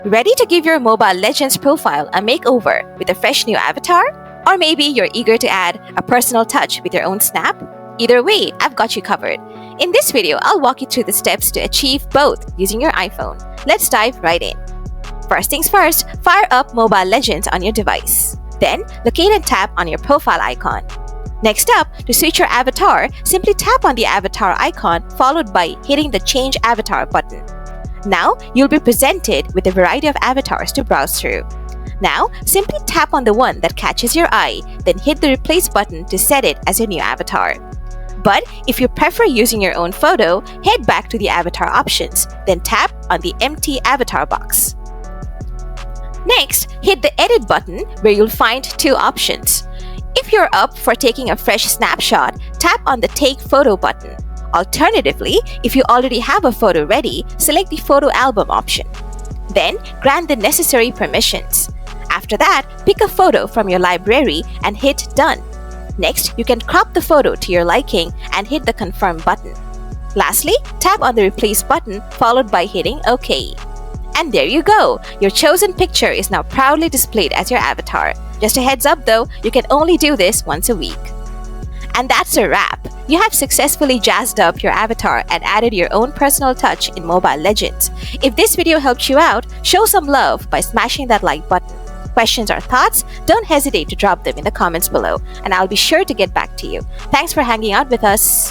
Ready to give your Mobile Legends profile a makeover with a fresh new avatar? Or maybe you're eager to add a personal touch with your own snap? Either way, I've got you covered. In this video, I'll walk you through the steps to achieve both using your iPhone. Let's dive right in. First things first, fire up Mobile Legends on your device. Then, locate and tap on your profile icon. Next up, to switch your avatar, simply tap on the avatar icon followed by hitting the Change Avatar button. Now, you'll be presented with a variety of avatars to browse through. Now, simply tap on the one that catches your eye, then hit the Replace button to set it as your new avatar. But if you prefer using your own photo, head back to the avatar options, then tap on the empty avatar box. Next, hit the Edit button where you'll find two options. If you're up for taking a fresh snapshot, tap on the Take Photo button. Alternatively, if you already have a photo ready, select the Photo Album option. Then, grant the necessary permissions. After that, pick a photo from your library and hit Done. Next, you can crop the photo to your liking and hit the Confirm button. Lastly, tap on the Replace button followed by hitting OK. And there you go! Your chosen picture is now proudly displayed as your avatar. Just a heads up though, you can only do this once a week. And that's a wrap! You have successfully jazzed up your avatar and added your own personal touch in Mobile Legends. If this video helped you out, show some love by smashing that like button. Questions or thoughts? Don't hesitate to drop them in the comments below, and I'll be sure to get back to you. Thanks for hanging out with us.